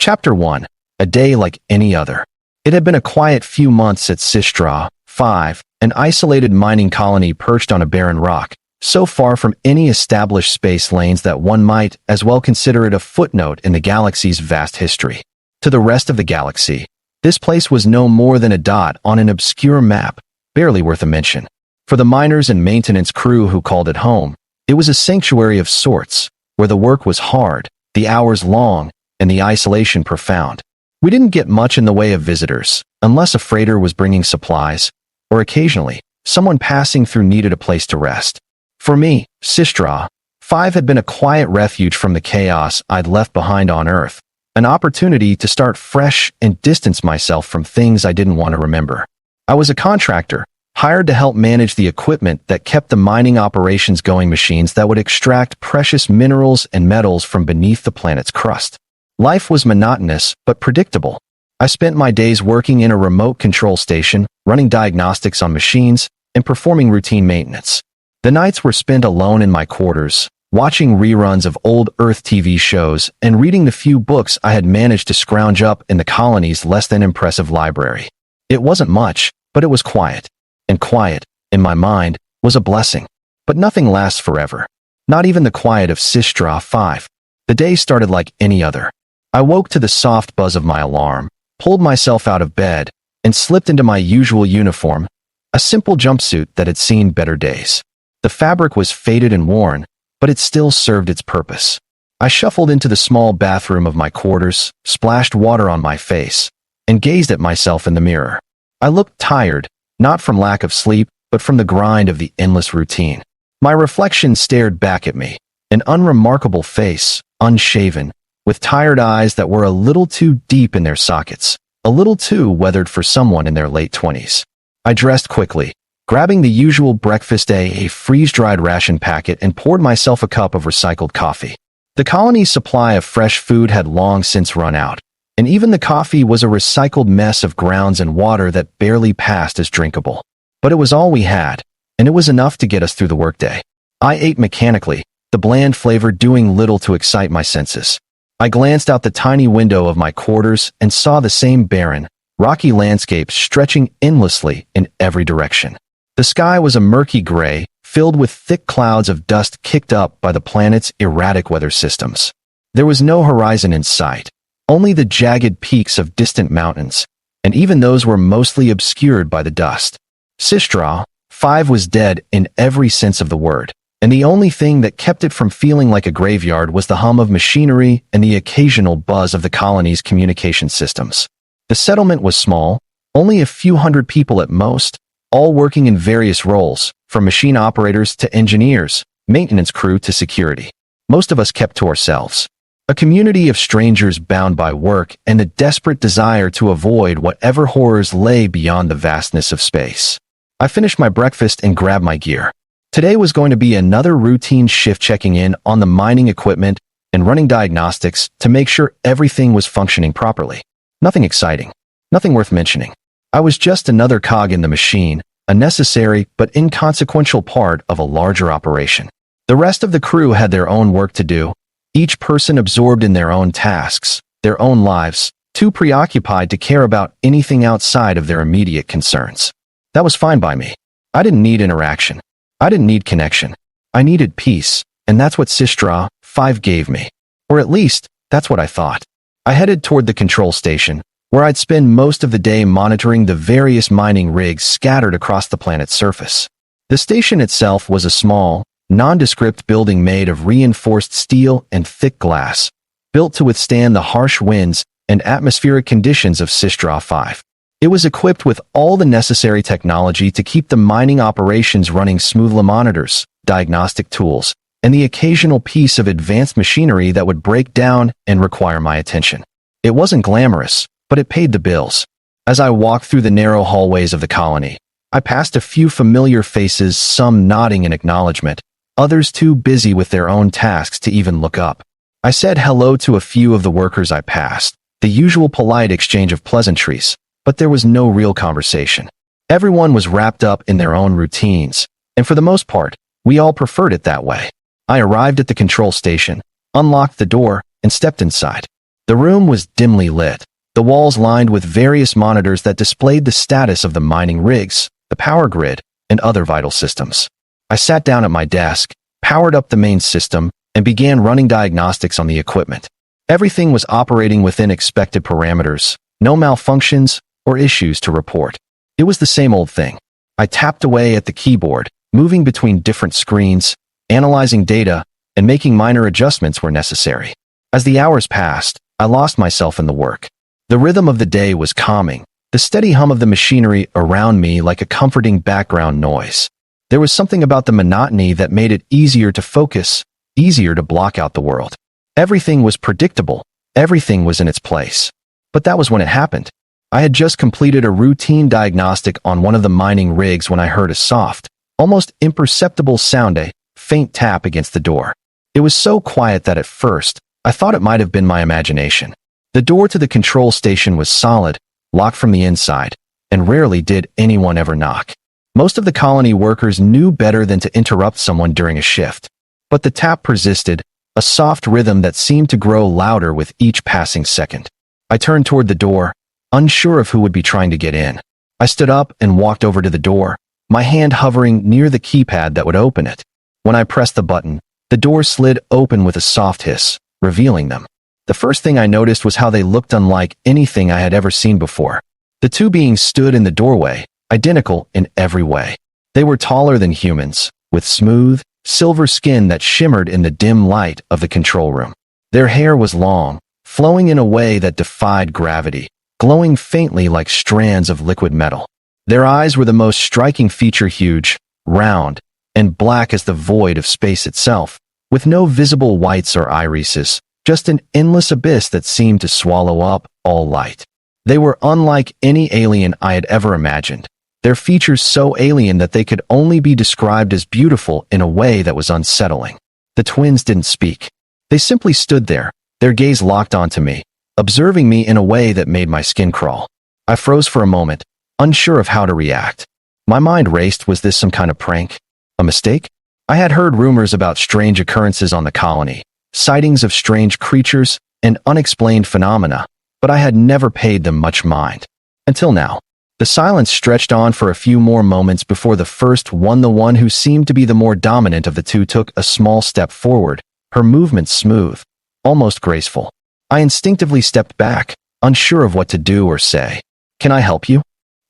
Chapter 1. A Day Like Any Other. It had been a quiet few months at HFY, an isolated mining colony perched on a barren rock, so far from any established space lanes that one might as well consider it a footnote in the galaxy's vast history. To the rest of the galaxy, this place was no more than a dot on an obscure map, barely worth a mention. For the miners and maintenance crew who called it home, it was a sanctuary of sorts, where the work was hard, the hours long, and the isolation profound. We didn't get much in the way of visitors, unless a freighter was bringing supplies, or occasionally, someone passing through needed a place to rest. For me, HFY had been a quiet refuge from the chaos I'd left behind on Earth, an opportunity to start fresh and distance myself from things I didn't want to remember. I was a contractor, hired to help manage the equipment that kept the mining operations going, machines that would extract precious minerals and metals from beneath the planet's crust. Life was monotonous but predictable. I spent my days working in a remote control station, running diagnostics on machines, and performing routine maintenance. The nights were spent alone in my quarters, watching reruns of old Earth TV shows and reading the few books I had managed to scrounge up in the colony's less than impressive library. It wasn't much, but it was quiet. And quiet, in my mind, was a blessing. But nothing lasts forever. Not even the quiet of HFY. The day started like any other. I woke to the soft buzz of my alarm, pulled myself out of bed, and slipped into my usual uniform, a simple jumpsuit that had seen better days. The fabric was faded and worn, but it still served its purpose. I shuffled into the small bathroom of my quarters, splashed water on my face, and gazed at myself in the mirror. I looked tired, not from lack of sleep, but from the grind of the endless routine. My reflection stared back at me, an unremarkable face, unshaven, with tired eyes that were a little too deep in their sockets, a little too weathered for someone in their late 20s. I dressed quickly, grabbing the usual breakfast, a freeze-dried ration packet, and poured myself a cup of recycled coffee. The colony's supply of fresh food had long since run out, and even the coffee was a recycled mess of grounds and water that barely passed as drinkable. But it was all we had, and it was enough to get us through the workday. I ate mechanically, the bland flavor doing little to excite my senses. I glanced out the tiny window of my quarters and saw the same barren, rocky landscape stretching endlessly in every direction. The sky was a murky gray, filled with thick clouds of dust kicked up by the planet's erratic weather systems. There was no horizon in sight, only the jagged peaks of distant mountains, and even those were mostly obscured by the dust. HFY was dead in every sense of the word, and the only thing that kept it from feeling like a graveyard was the hum of machinery and the occasional buzz of the colony's communication systems. The settlement was small, only a few hundred people at most, all working in various roles, from machine operators to engineers, maintenance crew to security. Most of us kept to ourselves. A community of strangers bound by work and the desperate desire to avoid whatever horrors lay beyond the vastness of space. I finished my breakfast and grabbed my gear. Today was going to be another routine shift, checking in on the mining equipment and running diagnostics to make sure everything was functioning properly. Nothing exciting, nothing worth mentioning. I was just another cog in the machine, a necessary but inconsequential part of a larger operation. The rest of the crew had their own work to do, each person absorbed in their own tasks, their own lives, too preoccupied to care about anything outside of their immediate concerns. That was fine by me. I didn't need interaction. I didn't need connection. I needed peace, and that's what HFY gave me. Or at least, that's what I thought. I headed toward the control station, where I'd spend most of the day monitoring the various mining rigs scattered across the planet's surface. The station itself was a small, nondescript building made of reinforced steel and thick glass, built to withstand the harsh winds and atmospheric conditions of HFY. It was equipped with all the necessary technology to keep the mining operations running smoothly: monitors, diagnostic tools, and the occasional piece of advanced machinery that would break down and require my attention. It wasn't glamorous, but it paid the bills. As I walked through the narrow hallways of the colony, I passed a few familiar faces, some nodding in acknowledgement, others too busy with their own tasks to even look up. I said hello to a few of the workers I passed, the usual polite exchange of pleasantries, but there was no real conversation. Everyone was wrapped up in their own routines, and for the most part, we all preferred it that way. I arrived at the control station, unlocked the door, and stepped inside. The room was dimly lit, the walls lined with various monitors that displayed the status of the mining rigs, the power grid, and other vital systems. I sat down at my desk, powered up the main system, and began running diagnostics on the equipment. Everything was operating within expected parameters, no malfunctions or issues to report. It was the same old thing. I tapped away at the keyboard, moving between different screens, analyzing data, and making minor adjustments where necessary. As the hours passed, I lost myself in the work. The rhythm of the day was calming, the steady hum of the machinery around me like a comforting background noise. There was something about the monotony that made it easier to focus, easier to block out the world. Everything was predictable, everything was in its place. But that was when it happened. I had just completed a routine diagnostic on one of the mining rigs when I heard a soft, almost imperceptible sound, a faint tap against the door. It was so quiet that at first, I thought it might have been my imagination. The door to the control station was solid, locked from the inside, and rarely did anyone ever knock. Most of the colony workers knew better than to interrupt someone during a shift. But the tap persisted, a soft rhythm that seemed to grow louder with each passing second. I turned toward the door, unsure of who would be trying to get in. I stood up and walked over to the door, my hand hovering near the keypad that would open it. When I pressed the button, the door slid open with a soft hiss, revealing them. The first thing I noticed was how they looked unlike anything I had ever seen before. The two beings stood in the doorway, identical in every way. They were taller than humans, with smooth, silver skin that shimmered in the dim light of the control room. Their hair was long, flowing in a way that defied gravity, glowing faintly like strands of liquid metal. Their eyes were the most striking feature, huge, round, and black as the void of space itself, with no visible whites or irises, just an endless abyss that seemed to swallow up all light. They were unlike any alien I had ever imagined, their features so alien that they could only be described as beautiful in a way that was unsettling. The twins didn't speak. They simply stood there, their gaze locked onto me, observing me in a way that made my skin crawl. I froze for a moment, unsure of how to react. My mind raced. Was this some kind of prank? A mistake? I had heard rumors about strange occurrences on the colony, sightings of strange creatures, and unexplained phenomena, but I had never paid them much mind. Until now. The silence stretched on for a few more moments before the first one, the one who seemed to be the more dominant of the two, took a small step forward, her movements smooth, almost graceful. I instinctively stepped back, unsure of what to do or say. "Can I help you?"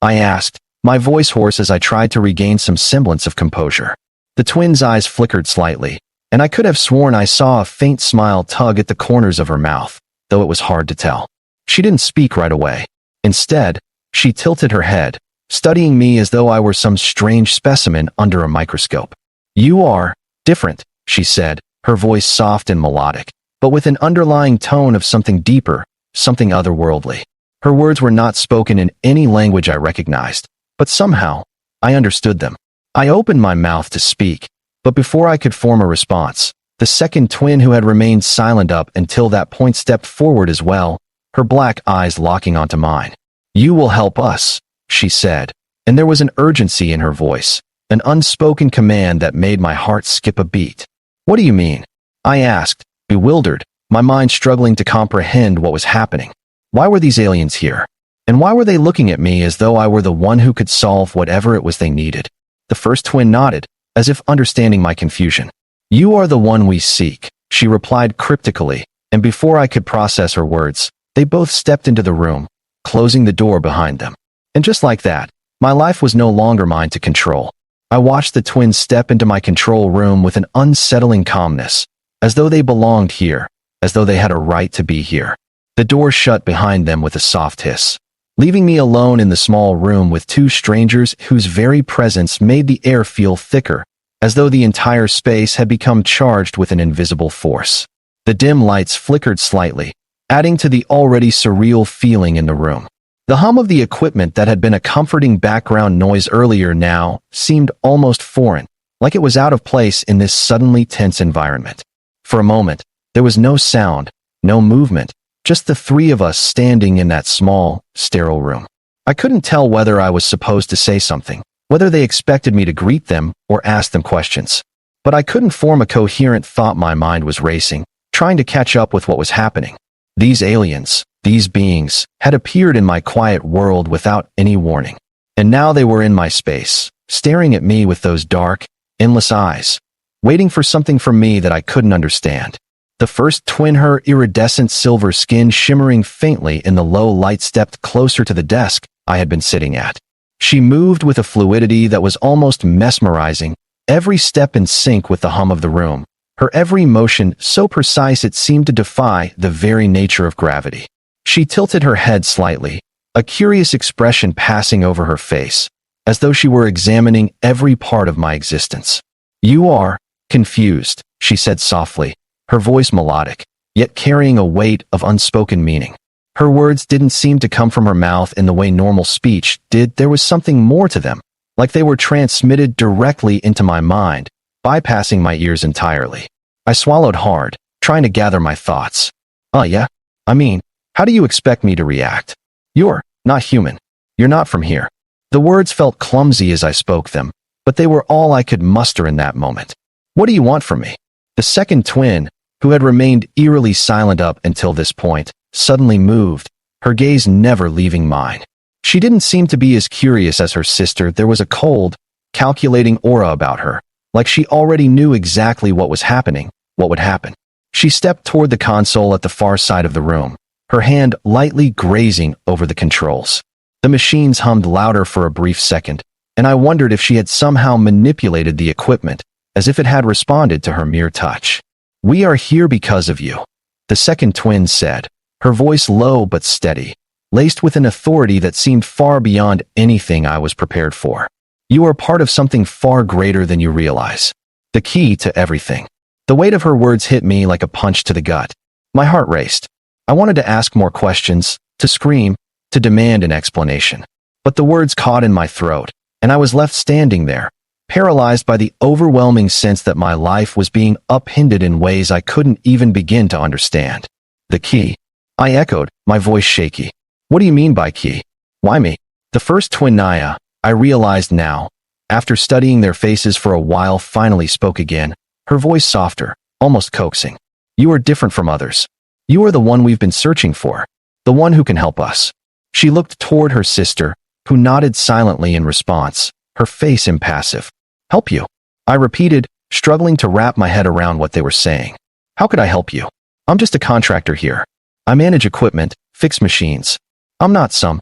I asked, my voice hoarse as I tried to regain some semblance of composure. The twins' eyes flickered slightly, and I could have sworn I saw a faint smile tug at the corners of her mouth, though it was hard to tell. She didn't speak right away. Instead, she tilted her head, studying me as though I were some strange specimen under a microscope. "You are different," she said, her voice soft and melodic, but with an underlying tone of something deeper, something otherworldly. Her words were not spoken in any language I recognized, but somehow, I understood them. I opened my mouth to speak, but before I could form a response, the second twin, who had remained silent up until that point, stepped forward as well, her black eyes locking onto mine. "You will help us," she said, and there was an urgency in her voice, an unspoken command that made my heart skip a beat. "What do you mean?" I asked, bewildered, my mind struggling to comprehend what was happening. Why were these aliens here? And why were they looking at me as though I were the one who could solve whatever it was they needed? The first twin nodded, as if understanding my confusion. "You are the one we seek," she replied cryptically, and before I could process her words, they both stepped into the room, closing the door behind them. And just like that, my life was no longer mine to control. I watched the twins step into my control room with an unsettling calmness, as though they belonged here, as though they had a right to be here. The door shut behind them with a soft hiss, leaving me alone in the small room with two strangers whose very presence made the air feel thicker, as though the entire space had become charged with an invisible force. The dim lights flickered slightly, adding to the already surreal feeling in the room. The hum of the equipment that had been a comforting background noise earlier now seemed almost foreign, like it was out of place in this suddenly tense environment. For a moment, there was no sound, no movement, just the three of us standing in that small, sterile room. I couldn't tell whether I was supposed to say something, whether they expected me to greet them or ask them questions. But I couldn't form a coherent thought. My mind was racing, trying to catch up with what was happening. These aliens, these beings, had appeared in my quiet world without any warning. And now they were in my space, staring at me with those dark, endless eyes, waiting for something from me that I couldn't understand. The first twin, her iridescent silver skin shimmering faintly in the low light, stepped closer to the desk I had been sitting at. She moved with a fluidity that was almost mesmerizing, every step in sync with the hum of the room, her every motion so precise it seemed to defy the very nature of gravity. She tilted her head slightly, a curious expression passing over her face, as though she were examining every part of my existence. "You are confused," she said softly, her voice melodic, yet carrying a weight of unspoken meaning. Her words didn't seem to come from her mouth in the way normal speech did. There was something more to them, like they were transmitted directly into my mind, bypassing my ears entirely. I swallowed hard, trying to gather my thoughts. Yeah? I mean, how do you expect me to react? You're not human. You're not from here." The words felt clumsy as I spoke them, but they were all I could muster in that moment. "What do you want from me?" The second twin, who had remained eerily silent up until this point, suddenly moved, her gaze never leaving mine. She didn't seem to be as curious as her sister. There was a cold, calculating aura about her, like she already knew exactly what was happening, what would happen. She stepped toward the console at the far side of the room, her hand lightly grazing over the controls. The machines hummed louder for a brief second, and I wondered if she had somehow manipulated the equipment, as if it had responded to her mere touch. "We are here because of you," the second twin said, her voice low but steady, laced with an authority that seemed far beyond anything I was prepared for. "You are part of something far greater than you realize. The key to everything." The weight of her words hit me like a punch to the gut. My heart raced. I wanted to ask more questions, to scream, to demand an explanation. But the words caught in my throat, and I was left standing there, paralyzed by the overwhelming sense that my life was being upended in ways I couldn't even begin to understand. "The key?" I echoed, my voice shaky. "What do you mean by key? Why me?" The first twin, Naya, I realized now, after studying their faces for a while, finally spoke again, her voice softer, almost coaxing. "You are different from others. You are the one we've been searching for, the one who can help us." She looked toward her sister, who nodded silently in response, her face impassive. "Help you?" I repeated, struggling to wrap my head around what they were saying. "How could I help you? I'm just a contractor here. I manage equipment, fix machines. I'm not some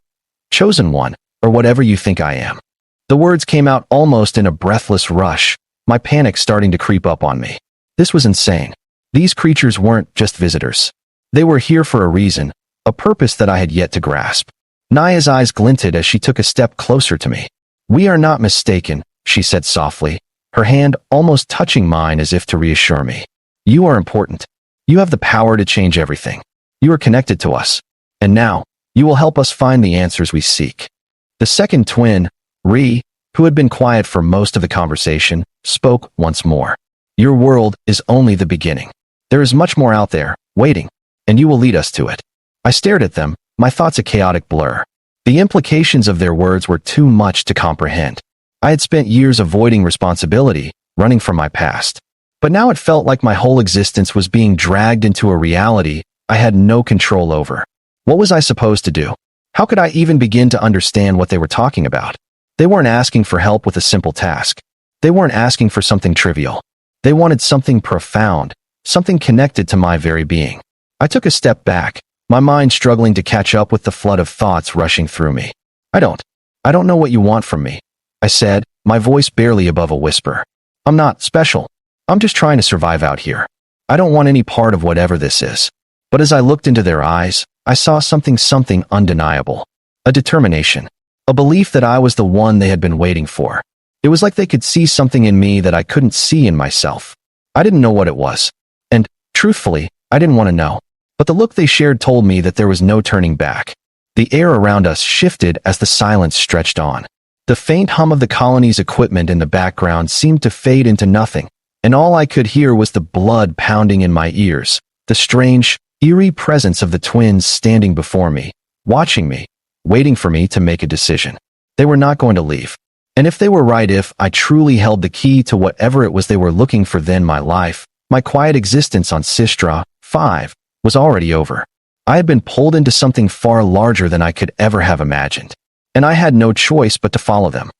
chosen one, or whatever you think I am." The words came out almost in a breathless rush, my panic starting to creep up on me. This was insane. These creatures weren't just visitors. They were here for a reason, a purpose that I had yet to grasp. Naya's eyes glinted as she took a step closer to me. "We are not mistaken," she said softly, her hand almost touching mine as if to reassure me. "You are important. You have the power to change everything. You are connected to us. And now, you will help us find the answers we seek." The second twin, Ri, who had been quiet for most of the conversation, spoke once more. "Your world is only the beginning. There is much more out there, waiting, and you will lead us to it." I stared at them, my thoughts a chaotic blur. The implications of their words were too much to comprehend. I had spent years avoiding responsibility, running from my past. But now it felt like my whole existence was being dragged into a reality I had no control over. What was I supposed to do? How could I even begin to understand what they were talking about? They weren't asking for help with a simple task. They weren't asking for something trivial. They wanted something profound, something connected to my very being. I took a step back, my mind struggling to catch up with the flood of thoughts rushing through me. I don't know what you want from me," I said, my voice barely above a whisper. "I'm not special. I'm just trying to survive out here. I don't want any part of whatever this is." But as I looked into their eyes, I saw something undeniable. A determination. A belief that I was the one they had been waiting for. It was like they could see something in me that I couldn't see in myself. I didn't know what it was. And, truthfully, I didn't want to know. But the look they shared told me that there was no turning back. The air around us shifted as the silence stretched on. The faint hum of the colony's equipment in the background seemed to fade into nothing, and all I could hear was the blood pounding in my ears, the strange, eerie presence of the twins standing before me, watching me, waiting for me to make a decision. They were not going to leave. And if they were right, if I truly held the key to whatever it was they were looking for, then my life, my quiet existence on Sistra 5, was already over. I had been pulled into something far larger than I could ever have imagined, and I had no choice but to follow them.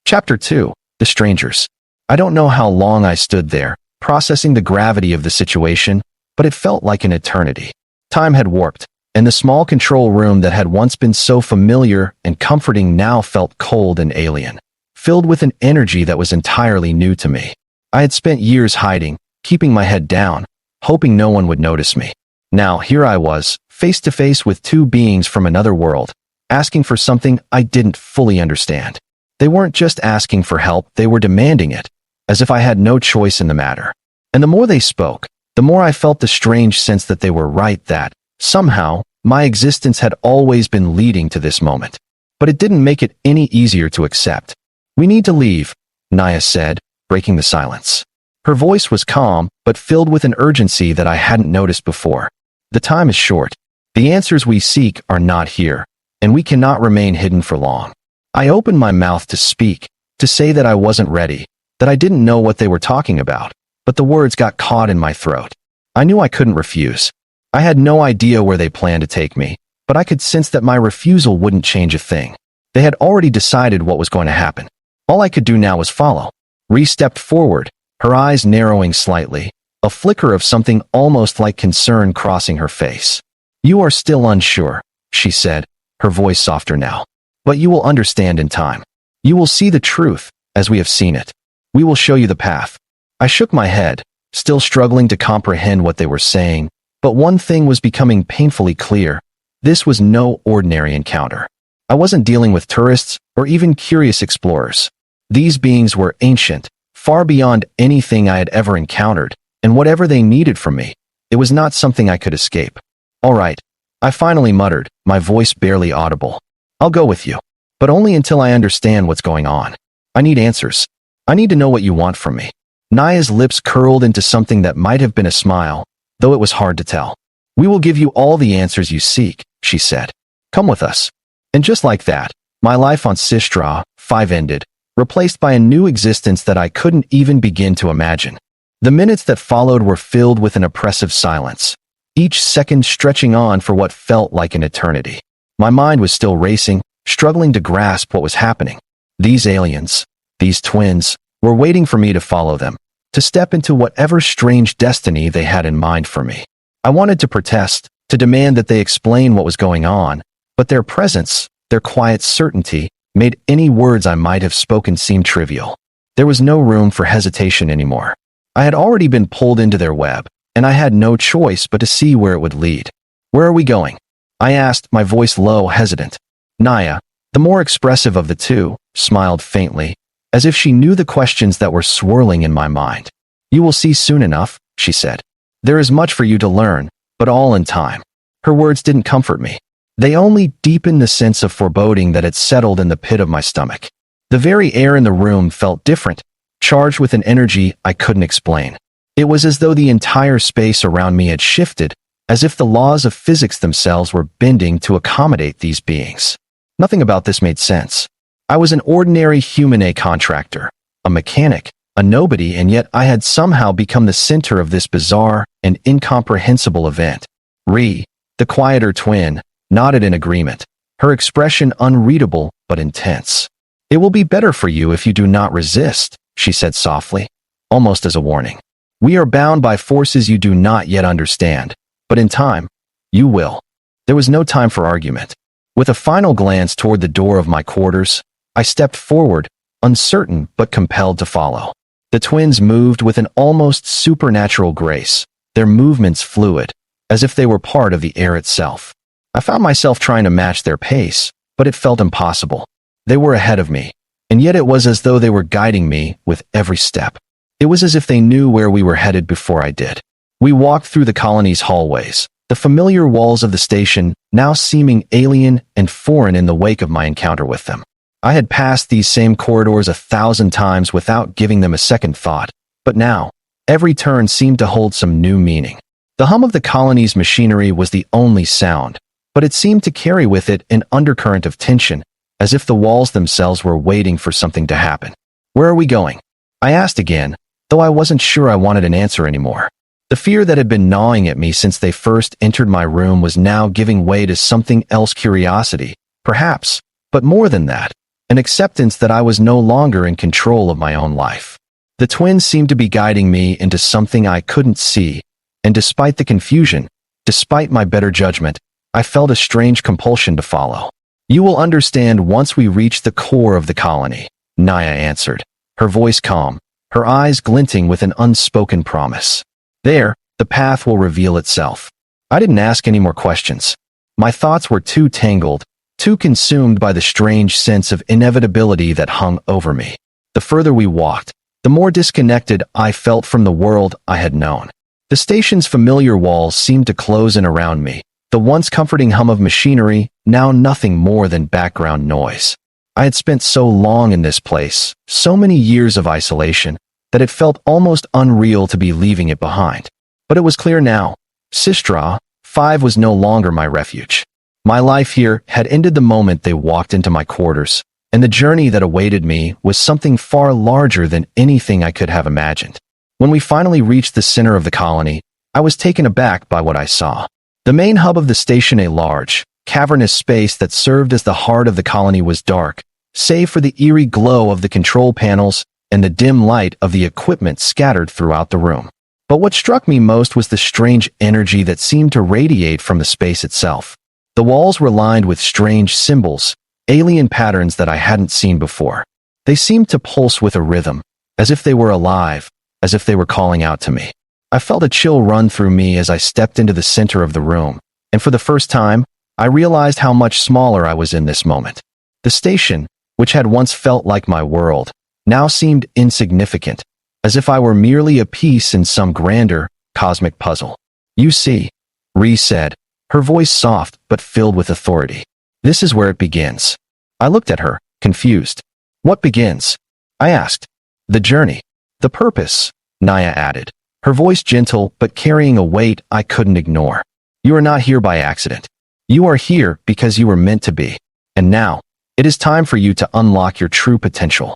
Chapter 2. The Strangers. I don't know how long I stood there, processing the gravity of the situation, but it felt like an eternity. Time had warped, and the small control room that had once been so familiar and comforting now felt cold and alien, filled with an energy that was entirely new to me. I had spent years hiding, keeping my head down, hoping no one would notice me. Now, here I was, face to face with two beings from another world, asking for something I didn't fully understand. They weren't just asking for help, they were demanding it, as if I had no choice in the matter. And the more they spoke, the more I felt the strange sense that they were right, that, somehow, my existence had always been leading to this moment. But it didn't make it any easier to accept. "We need to leave," Naya said, breaking the silence. Her voice was calm, but filled with an urgency that I hadn't noticed before. "The time is short. The answers we seek are not here, and we cannot remain hidden for long." I opened my mouth to speak, to say that I wasn't ready, that I didn't know what they were talking about, but the words got caught in my throat. I knew I couldn't refuse. I had no idea where they planned to take me, but I could sense that my refusal wouldn't change a thing. They had already decided what was going to happen. All I could do now was follow. Ree stepped forward, her eyes narrowing slightly, a flicker of something almost like concern crossing her face. "You are still unsure," she said, her voice softer now. "But you will understand in time. You will see the truth, as we have seen it. We will show you the path." I shook my head, still struggling to comprehend what they were saying, but one thing was becoming painfully clear. This was no ordinary encounter. I wasn't dealing with tourists or even curious explorers. These beings were ancient, far beyond anything I had ever encountered, and whatever they needed from me, it was not something I could escape. "All right," I finally muttered, my voice barely audible. "I'll go with you, but only until I understand what's going on. I need answers. I need to know what you want from me." Naya's lips curled into something that might have been a smile, though it was hard to tell. "We will give you all the answers you seek," she said. "Come with us." And just like that, my life on Sistra 5 ended, replaced by a new existence that I couldn't even begin to imagine. The minutes that followed were filled with an oppressive silence, each second stretching on for what felt like an eternity. My mind was still racing, struggling to grasp what was happening. These aliens, these twins, were waiting for me to follow them, to step into whatever strange destiny they had in mind for me. I wanted to protest, to demand that they explain what was going on, but their presence, their quiet certainty, made any words I might have spoken seem trivial. There was no room for hesitation anymore. I had already been pulled into their web, and I had no choice but to see where it would lead. "Where are we going?" I asked, my voice low, hesitant. Naya, the more expressive of the two, smiled faintly, as if she knew the questions that were swirling in my mind. "You will see soon enough," she said. "There is much for you to learn, but all in time." Her words didn't comfort me. They only deepened the sense of foreboding that had settled in the pit of my stomach. The very air in the room felt different, charged with an energy I couldn't explain. It was as though the entire space around me had shifted, as if the laws of physics themselves were bending to accommodate these beings. Nothing about this made sense. I was an ordinary human contractor, a mechanic, a nobody, and yet I had somehow become the center of this bizarre and incomprehensible event. Ree, the quieter twin, nodded in agreement, her expression unreadable but intense. "It will be better for you if you do not resist," she said softly, almost as a warning. "We are bound by forces you do not yet understand, but in time, you will." There was no time for argument. With a final glance toward the door of my quarters, I stepped forward, uncertain but compelled to follow. The twins moved with an almost supernatural grace, their movements fluid, as if they were part of the air itself. I found myself trying to match their pace, but it felt impossible. They were ahead of me, and yet it was as though they were guiding me with every step. It was as if they knew where we were headed before I did. We walked through the colony's hallways, the familiar walls of the station now seeming alien and foreign in the wake of my encounter with them. I had passed these same corridors 1,000 times without giving them a second thought, but now, every turn seemed to hold some new meaning. The hum of the colony's machinery was the only sound, but it seemed to carry with it an undercurrent of tension, as if the walls themselves were waiting for something to happen. "Where are we going?" I asked again, though I wasn't sure I wanted an answer anymore. The fear that had been gnawing at me since they first entered my room was now giving way to something else: curiosity, perhaps, but more than that, an acceptance that I was no longer in control of my own life. The twins seemed to be guiding me into something I couldn't see, and despite the confusion, despite my better judgment, I felt a strange compulsion to follow. "You will understand once we reach the core of the colony," Naya answered, her voice calm, her eyes glinting with an unspoken promise. "There, the path will reveal itself." I didn't ask any more questions. My thoughts were too tangled, too consumed by the strange sense of inevitability that hung over me. The further we walked, the more disconnected I felt from the world I had known. The station's familiar walls seemed to close in around me, the once comforting hum of machinery, now nothing more than background noise. I had spent so long in this place, so many years of isolation, that it felt almost unreal to be leaving it behind. But it was clear now. Sistra 5 was no longer my refuge. My life here had ended the moment they walked into my quarters, and the journey that awaited me was something far larger than anything I could have imagined. When we finally reached the center of the colony, I was taken aback by what I saw. The main hub of the station, a large, cavernous space that served as the heart of the colony, was dark, save for the eerie glow of the control panels and the dim light of the equipment scattered throughout the room. But what struck me most was the strange energy that seemed to radiate from the space itself. The walls were lined with strange symbols, alien patterns that I hadn't seen before. They seemed to pulse with a rhythm, as if they were alive, as if they were calling out to me. I felt a chill run through me as I stepped into the center of the room, and for the first time, I realized how much smaller I was in this moment. The station, which had once felt like my world, now seemed insignificant, as if I were merely a piece in some grander, cosmic puzzle. "You see," Ree said, her voice soft but filled with authority. "This is where it begins." I looked at her, confused. "What begins?" I asked. "The journey. The purpose," Naya added, her voice gentle but carrying a weight I couldn't ignore. "You are not here by accident. You are here because you were meant to be. And now, it is time for you to unlock your true potential."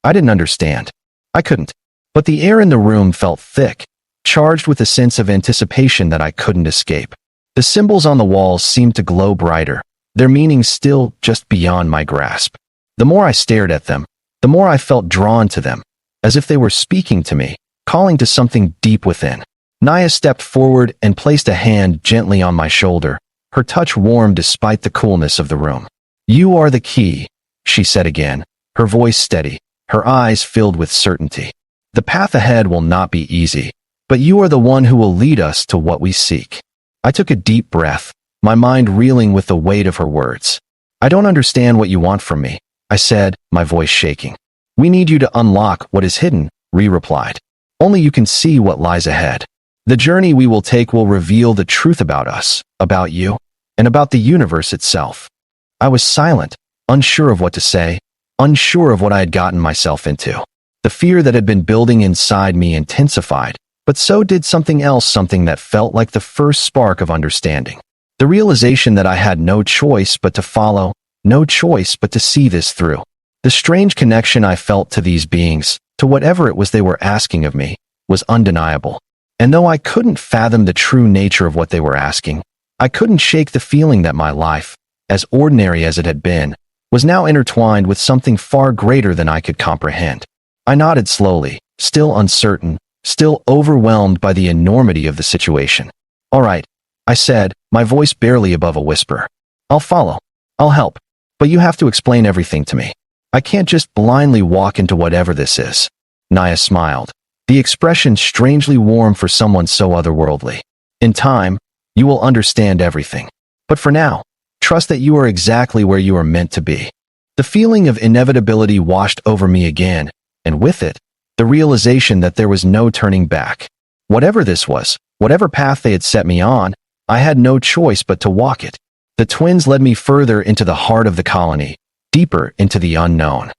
I didn't understand. I couldn't. But the air in the room felt thick, charged with a sense of anticipation that I couldn't escape. The symbols on the walls seemed to glow brighter, their meaning still just beyond my grasp. The more I stared at them, the more I felt drawn to them, as if they were speaking to me, calling to something deep within. Naya stepped forward and placed a hand gently on my shoulder, her touch warm despite the coolness of the room. "You are the key," she said again, her voice steady, her eyes filled with certainty. "The path ahead will not be easy, but you are the one who will lead us to what we seek." I took a deep breath, my mind reeling with the weight of her words. "I don't understand what you want from me," I said, my voice shaking. "We need you to unlock what is hidden," Ree replied. "Only you can see what lies ahead. The journey we will take will reveal the truth about us, about you, and about the universe itself." I was silent, unsure of what to say, unsure of what I had gotten myself into. The fear that had been building inside me intensified, but so did something else, something that felt like the first spark of understanding. The realization that I had no choice but to follow, no choice but to see this through. The strange connection I felt to these beings, to whatever it was they were asking of me, was undeniable. And though I couldn't fathom the true nature of what they were asking, I couldn't shake the feeling that my life, as ordinary as it had been, was now intertwined with something far greater than I could comprehend. I nodded slowly, still uncertain, still overwhelmed by the enormity of the situation. "All right," I said, my voice barely above a whisper. "I'll follow. I'll help. But you have to explain everything to me. I can't just blindly walk into whatever this is." Naya smiled, the expression strangely warm for someone so otherworldly. "In time, you will understand everything. But for now, trust that you are exactly where you are meant to be." The feeling of inevitability washed over me again, and with it, the realization that there was no turning back. Whatever this was, whatever path they had set me on, I had no choice but to walk it. The twins led me further into the heart of the colony, deeper into the unknown.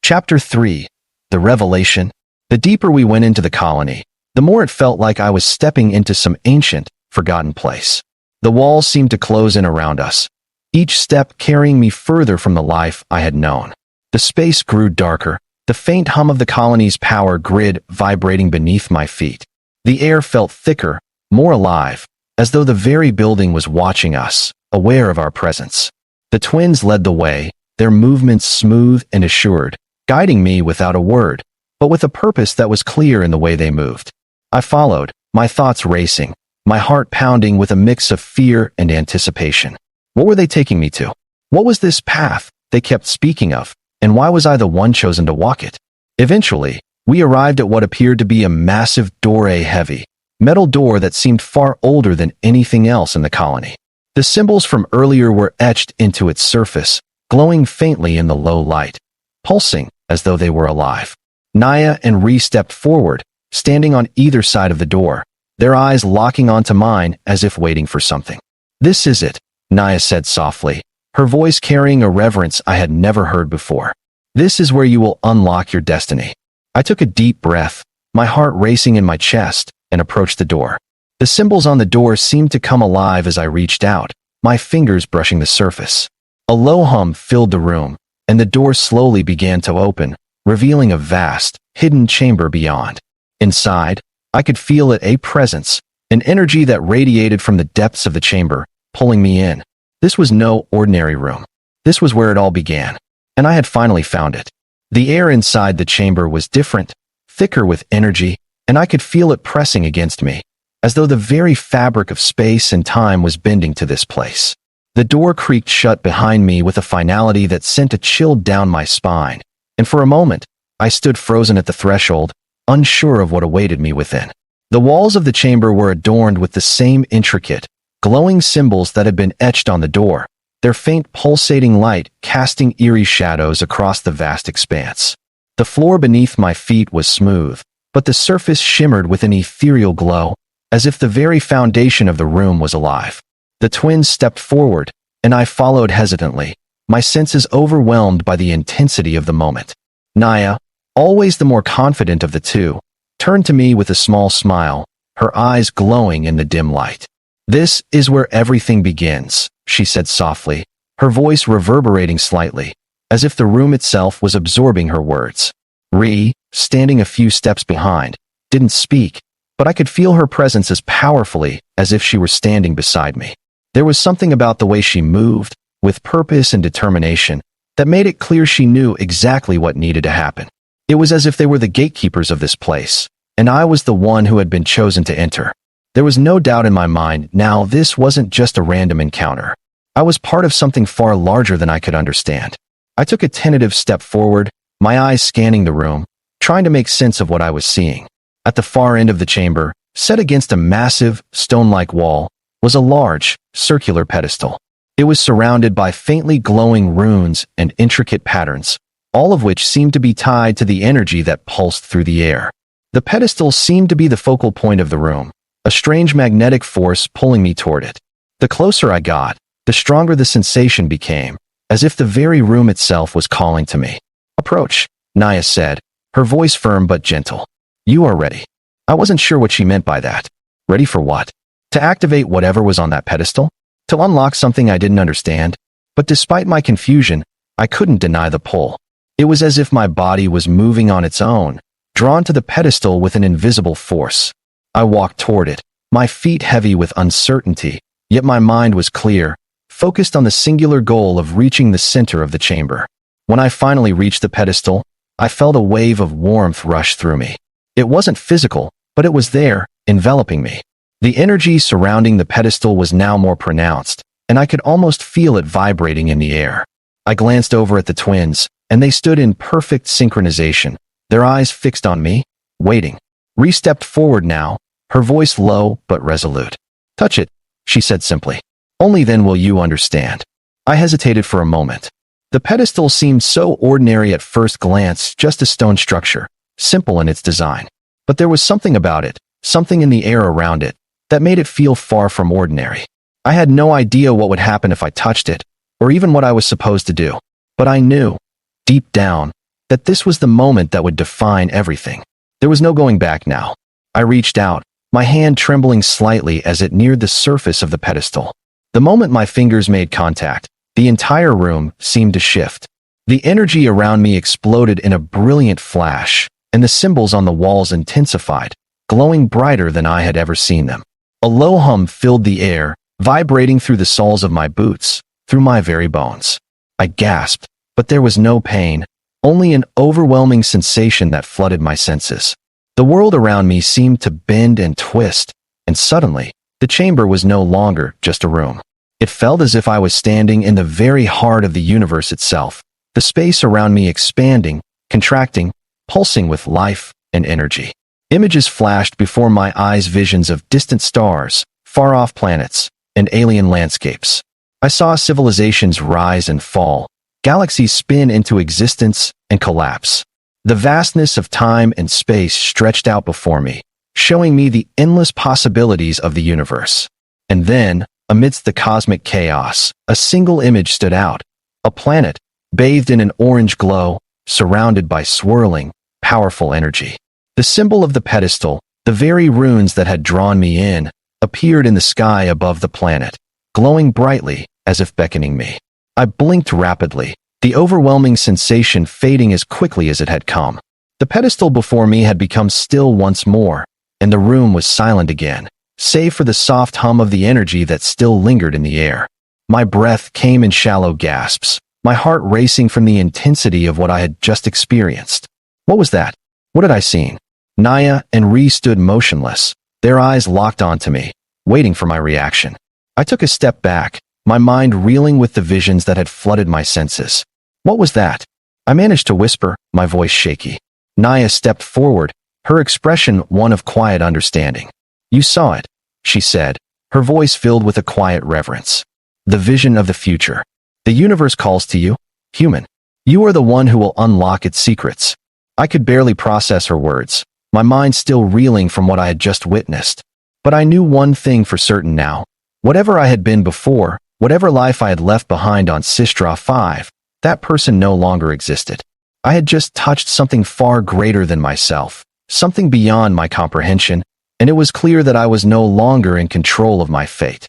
Chapter 3. The Revelation. The deeper we went into the colony, the more it felt like I was stepping into some ancient, forgotten place. The walls seemed to close in around us, each step carrying me further from the life I had known. The space grew darker, the faint hum of the colony's power grid vibrating beneath my feet. The air felt thicker, more alive, as though the very building was watching us, aware of our presence. The twins led the way, their movements smooth and assured, guiding me without a word, but with a purpose that was clear in the way they moved. I followed, my thoughts racing, my heart pounding with a mix of fear and anticipation. What were they taking me to? What was this path they kept speaking of, and why was I the one chosen to walk it? Eventually, we arrived at what appeared to be a massive heavy metal door that seemed far older than anything else in the colony. The symbols from earlier were etched into its surface, glowing faintly in the low light, pulsing as though they were alive. Naya and Ree stepped forward, standing on either side of the door, their eyes locking onto mine as if waiting for something. "This is it," Naya said softly, her voice carrying a reverence I had never heard before. "This is where you will unlock your destiny." I took a deep breath, my heart racing in my chest, and approached the door. The symbols on the door seemed to come alive as I reached out, my fingers brushing the surface. A low hum filled the room, and the door slowly began to open, revealing a vast, hidden chamber beyond. Inside, I could feel a presence, an energy that radiated from the depths of the chamber, pulling me in. This was no ordinary room. This was where it all began, and I had finally found it. The air inside the chamber was different, thicker with energy, and I could feel it pressing against me, as though the very fabric of space and time was bending to this place. The door creaked shut behind me with a finality that sent a chill down my spine, and for a moment, I stood frozen at the threshold, unsure of what awaited me within. The walls of the chamber were adorned with the same intricate, glowing symbols that had been etched on the door, their faint pulsating light casting eerie shadows across the vast expanse. The floor beneath my feet was smooth, but the surface shimmered with an ethereal glow, as if the very foundation of the room was alive. The twins stepped forward, and I followed hesitantly, my senses overwhelmed by the intensity of the moment. Naya, always the more confident of the two, turned to me with a small smile, her eyes glowing in the dim light. "This is where everything begins," she said softly, her voice reverberating slightly, as if the room itself was absorbing her words. Ree, standing a few steps behind, didn't speak, but I could feel her presence as powerfully as if she were standing beside me. There was something about the way she moved, with purpose and determination, that made it clear she knew exactly what needed to happen. It was as if they were the gatekeepers of this place, and I was the one who had been chosen to enter. There was no doubt in my mind now this wasn't just a random encounter. I was part of something far larger than I could understand. I took a tentative step forward, my eyes scanning the room, trying to make sense of what I was seeing. At the far end of the chamber, set against a massive, stone-like wall, was a large, circular pedestal. It was surrounded by faintly glowing runes and intricate patterns, all of which seemed to be tied to the energy that pulsed through the air. The pedestal seemed to be the focal point of the room, a strange magnetic force pulling me toward it. The closer I got, the stronger the sensation became, as if the very room itself was calling to me. "Approach," Naya said, her voice firm but gentle. "You are ready." I wasn't sure what she meant by that. Ready for what? To activate whatever was on that pedestal? To unlock something I didn't understand? But despite my confusion, I couldn't deny the pull. It was as if my body was moving on its own, drawn to the pedestal with an invisible force. I walked toward it, my feet heavy with uncertainty, yet my mind was clear, focused on the singular goal of reaching the center of the chamber. When I finally reached the pedestal, I felt a wave of warmth rush through me. It wasn't physical, but it was there, enveloping me. The energy surrounding the pedestal was now more pronounced, and I could almost feel it vibrating in the air. I glanced over at the twins, and they stood in perfect synchronization, their eyes fixed on me, waiting. Ree stepped forward now, her voice low but resolute. "Touch it," she said simply. "Only then will you understand." I hesitated for a moment. The pedestal seemed so ordinary at first glance, just a stone structure, simple in its design. But there was something about it, something in the air around it, that made it feel far from ordinary. I had no idea what would happen if I touched it, or even what I was supposed to do. But I knew, deep down, that this was the moment that would define everything. There was no going back now. I reached out, my hand trembling slightly as it neared the surface of the pedestal. The moment my fingers made contact, the entire room seemed to shift. The energy around me exploded in a brilliant flash, and the symbols on the walls intensified, glowing brighter than I had ever seen them. A low hum filled the air, vibrating through the soles of my boots, through my very bones. I gasped, but there was no pain, only an overwhelming sensation that flooded my senses. The world around me seemed to bend and twist, and suddenly, the chamber was no longer just a room. It felt as if I was standing in the very heart of the universe itself, the space around me expanding, contracting, pulsing with life and energy. Images flashed before my eyes, visions of distant stars, far-off planets, and alien landscapes. I saw civilizations rise and fall, galaxies spin into existence and collapse. The vastness of time and space stretched out before me, showing me the endless possibilities of the universe. And then, amidst the cosmic chaos, a single image stood out. A planet, bathed in an orange glow, surrounded by swirling, powerful energy. The symbol of the pedestal, the very runes that had drawn me in, appeared in the sky above the planet, glowing brightly as if beckoning me. I blinked rapidly, the overwhelming sensation fading as quickly as it had come. The pedestal before me had become still once more, and the room was silent again, save for the soft hum of the energy that still lingered in the air. My breath came in shallow gasps, my heart racing from the intensity of what I had just experienced. What was that? What had I seen? Naya and Ree stood motionless, their eyes locked onto me, waiting for my reaction. I took a step back, my mind reeling with the visions that had flooded my senses. What was that? I managed to whisper, my voice shaky. Naya stepped forward, her expression one of quiet understanding. You saw it, she said, her voice filled with a quiet reverence. The vision of the future. The universe calls to you, human. You are the one who will unlock its secrets. I could barely process her words, my mind still reeling from what I had just witnessed. But I knew one thing for certain now. Whatever I had been before, whatever life I had left behind on Sistra 5, that person no longer existed. I had just touched something far greater than myself, something beyond my comprehension, and it was clear that I was no longer in control of my fate.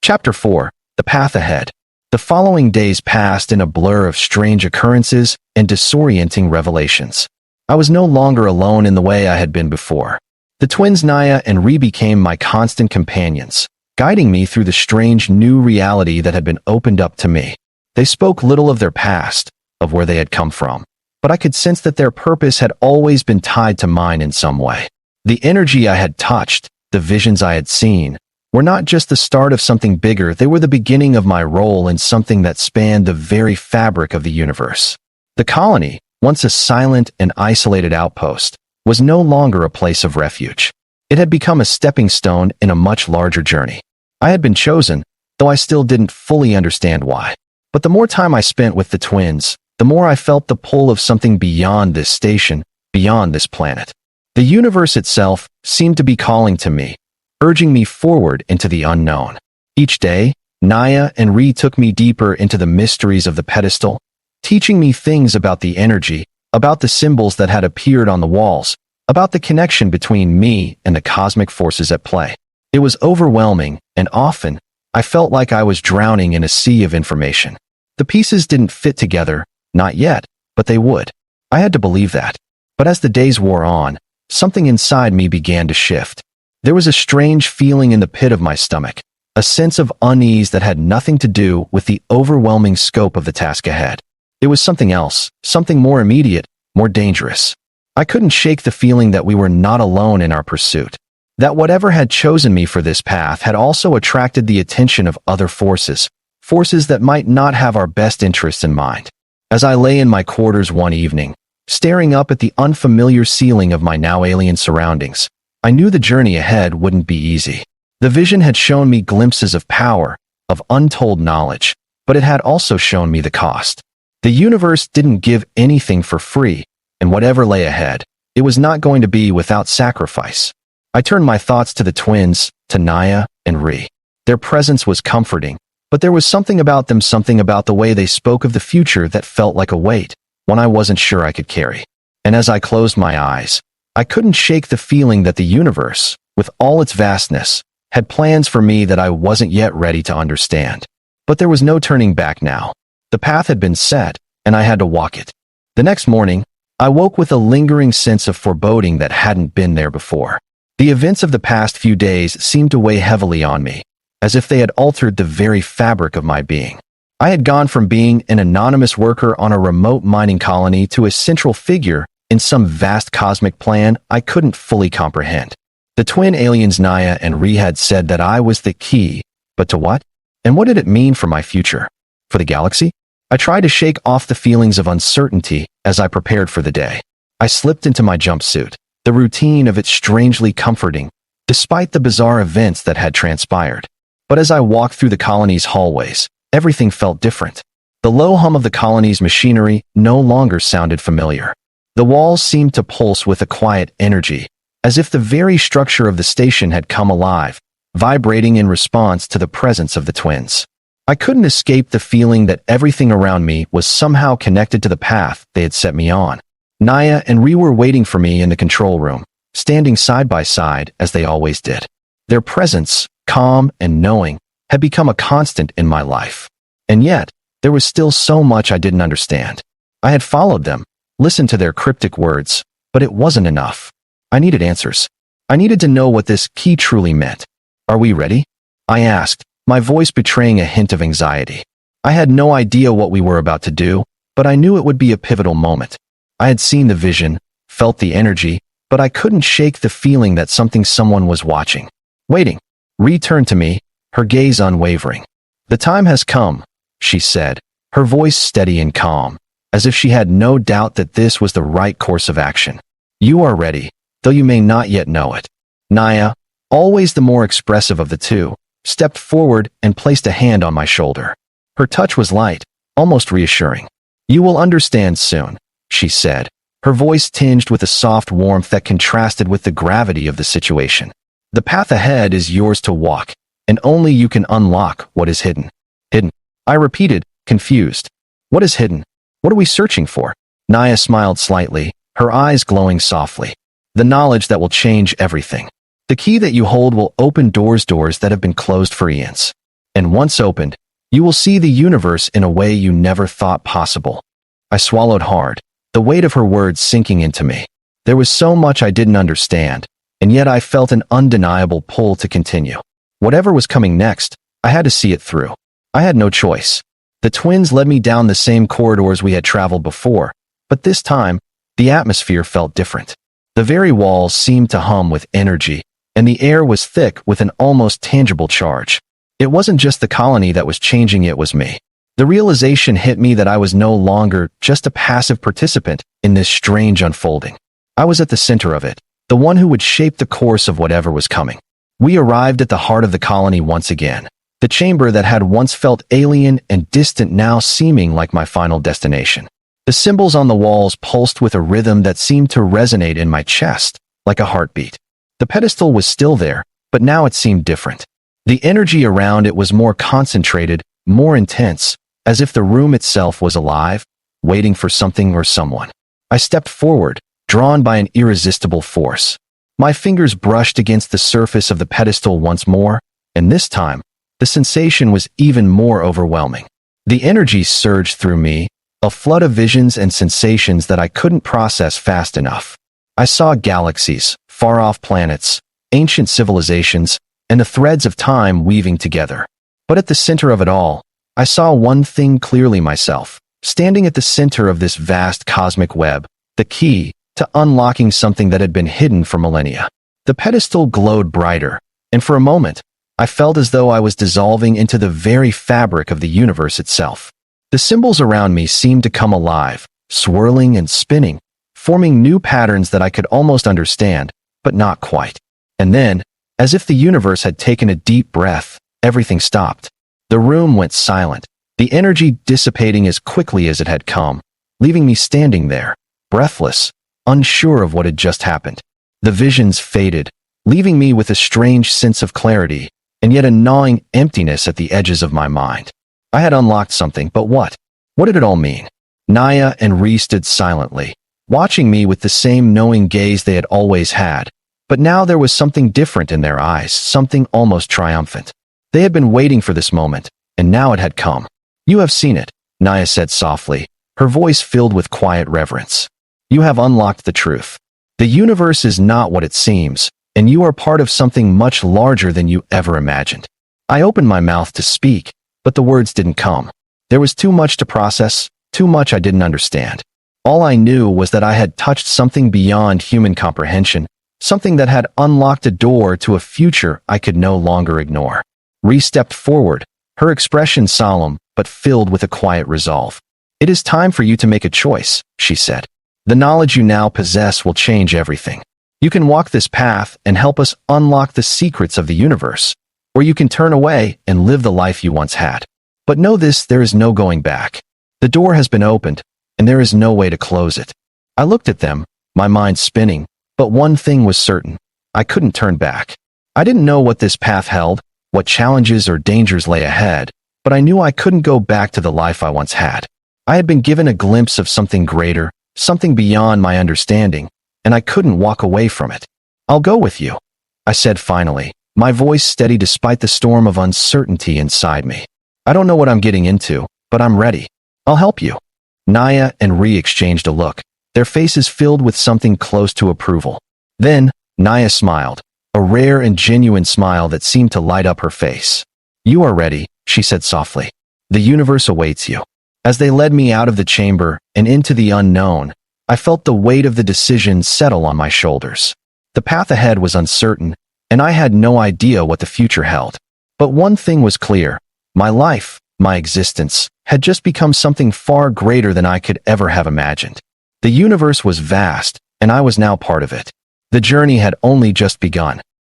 Chapter 4. The Path Ahead. The following days passed in a blur of strange occurrences and disorienting revelations. I was no longer alone in the way I had been before. The twins Naya and Ree became my constant companions, guiding me through the strange new reality that had been opened up to me. They spoke little of their past, of where they had come from, but I could sense that their purpose had always been tied to mine in some way. The energy I had touched, the visions I had seen, were not just the start of something bigger, they were the beginning of my role in something that spanned the very fabric of the universe. The colony, once a silent and isolated outpost, was no longer a place of refuge. It had become a stepping stone in a much larger journey. I had been chosen, though I still didn't fully understand why. But the more time I spent with the twins, the more I felt the pull of something beyond this station, beyond this planet. The universe itself seemed to be calling to me, urging me forward into the unknown. Each day, Naya and Ree took me deeper into the mysteries of the pedestal, teaching me things about the energy, about the symbols that had appeared on the walls, about the connection between me and the cosmic forces at play. It was overwhelming, and often, I felt like I was drowning in a sea of information. The pieces didn't fit together, not yet, but they would. I had to believe that. But as the days wore on, something inside me began to shift. There was a strange feeling in the pit of my stomach, a sense of unease that had nothing to do with the overwhelming scope of the task ahead. It was something else, something more immediate, more dangerous. I couldn't shake the feeling that we were not alone in our pursuit, that whatever had chosen me for this path had also attracted the attention of other forces, forces that might not have our best interests in mind. As I lay in my quarters one evening, staring up at the unfamiliar ceiling of my now alien surroundings, I knew the journey ahead wouldn't be easy. The vision had shown me glimpses of power, of untold knowledge, but it had also shown me the cost. The universe didn't give anything for free, and whatever lay ahead, it was not going to be without sacrifice. I turned my thoughts to the twins, to Naya and Ree. Their presence was comforting, but there was something about them, something about the way they spoke of the future that felt like a weight, one I wasn't sure I could carry. And as I closed my eyes, I couldn't shake the feeling that the universe, with all its vastness, had plans for me that I wasn't yet ready to understand. But there was no turning back now. The path had been set, and I had to walk it. The next morning, I woke with a lingering sense of foreboding that hadn't been there before. The events of the past few days seemed to weigh heavily on me, as if they had altered the very fabric of my being. I had gone from being an anonymous worker on a remote mining colony to a central figure in some vast cosmic plan I couldn't fully comprehend. The twin aliens Naya and Ree had said that I was the key, but to what? And what did it mean for my future? For the galaxy? I tried to shake off the feelings of uncertainty as I prepared for the day. I slipped into my jumpsuit, the routine of it strangely comforting, despite the bizarre events that had transpired. But as I walked through the colony's hallways, everything felt different. The low hum of the colony's machinery no longer sounded familiar. The walls seemed to pulse with a quiet energy, as if the very structure of the station had come alive, vibrating in response to the presence of the twins. I couldn't escape the feeling that everything around me was somehow connected to the path they had set me on. Naya and Ree were waiting for me in the control room, standing side by side as they always did. Their presence, calm and knowing, had become a constant in my life. And yet, there was still so much I didn't understand. I had followed them, listened to their cryptic words, but it wasn't enough. I needed answers. I needed to know what this key truly meant. "Are we ready?" I asked, my voice betraying a hint of anxiety. I had no idea what we were about to do, but I knew it would be a pivotal moment. I had seen the vision, felt the energy, but I couldn't shake the feeling that someone was watching. Waiting. Ree turned to me, her gaze unwavering. "The time has come," she said, her voice steady and calm, as if she had no doubt that this was the right course of action. "You are ready, though you may not yet know it." Naya, always the more expressive of the two, stepped forward and placed a hand on my shoulder. Her touch was light, almost reassuring. "You will understand soon," she said, her voice tinged with a soft warmth that contrasted with the gravity of the situation. "The path ahead is yours to walk, and only you can unlock what is hidden." "Hidden?" I repeated, confused. "What is hidden? What are we searching for?" Naya smiled slightly, her eyes glowing softly. "The knowledge that will change everything. The key that you hold will open doors that have been closed for eons. And once opened, you will see the universe in a way you never thought possible." I swallowed hard, the weight of her words sinking into me. There was so much I didn't understand, and yet I felt an undeniable pull to continue. Whatever was coming next, I had to see it through. I had no choice. The twins led me down the same corridors we had traveled before, but this time, the atmosphere felt different. The very walls seemed to hum with energy, and the air was thick with an almost tangible charge. It wasn't just the colony that was changing, it was me. The realization hit me that I was no longer just a passive participant in this strange unfolding. I was at the center of it, the one who would shape the course of whatever was coming. We arrived at the heart of the colony once again, the chamber that had once felt alien and distant now seeming like my final destination. The symbols on the walls pulsed with a rhythm that seemed to resonate in my chest, like a heartbeat. The pedestal was still there, but now it seemed different. The energy around it was more concentrated, more intense, as if the room itself was alive, waiting for something or someone. I stepped forward, drawn by an irresistible force. My fingers brushed against the surface of the pedestal once more, and this time, the sensation was even more overwhelming. The energy surged through me, a flood of visions and sensations that I couldn't process fast enough. I saw galaxies, far-off planets, ancient civilizations, and the threads of time weaving together. But at the center of it all, I saw one thing clearly: myself, standing at the center of this vast cosmic web, the key to unlocking something that had been hidden for millennia. The pedestal glowed brighter, and for a moment, I felt as though I was dissolving into the very fabric of the universe itself. The symbols around me seemed to come alive, swirling and spinning, forming new patterns that I could almost understand, but not quite. And then, as if the universe had taken a deep breath, everything stopped. The room went silent, the energy dissipating as quickly as it had come, leaving me standing there, breathless, unsure of what had just happened. The visions faded, leaving me with a strange sense of clarity, and yet a gnawing emptiness at the edges of my mind. I had unlocked something, but what? What did it all mean? Naya and Ree stood silently, watching me with the same knowing gaze they had always had, but now there was something different in their eyes, something almost triumphant. They had been waiting for this moment, and now it had come. "You have seen it," Naya said softly, her voice filled with quiet reverence. "You have unlocked the truth. The universe is not what it seems, and you are part of something much larger than you ever imagined. I opened my mouth to speak, but the words didn't come. There was too much to process, too much I didn't understand. All I knew was that I had touched something beyond human comprehension, something that had unlocked a door to a future I could no longer ignore. Ree stepped forward, her expression solemn, but filled with a quiet resolve. "It is time for you to make a choice," she said. "The knowledge you now possess will change everything. You can walk this path and help us unlock the secrets of the universe, or you can turn away and live the life you once had. But know this, there is no going back. The door has been opened, and there is no way to close it." I looked at them, my mind spinning, but one thing was certain. I couldn't turn back. I didn't know what this path held, what challenges or dangers lay ahead, but I knew I couldn't go back to the life I once had. I had been given a glimpse of something greater, something beyond my understanding, and I couldn't walk away from it. "I'll go with you," I said finally, my voice steady despite the storm of uncertainty inside me. "I don't know what I'm getting into, but I'm ready. I'll help you." Naya and Ree exchanged a look, their faces filled with something close to approval. Then, Naya smiled, a rare and genuine smile that seemed to light up her face. "You are ready," she said softly. "The universe awaits you." As they led me out of the chamber and into the unknown, I felt the weight of the decision settle on my shoulders. The path ahead was uncertain, and I had no idea what the future held. But one thing was clear: my life, my existence, had just become something far greater than I could ever have imagined. The universe was vast, and I was now part of it. The journey had only just begun.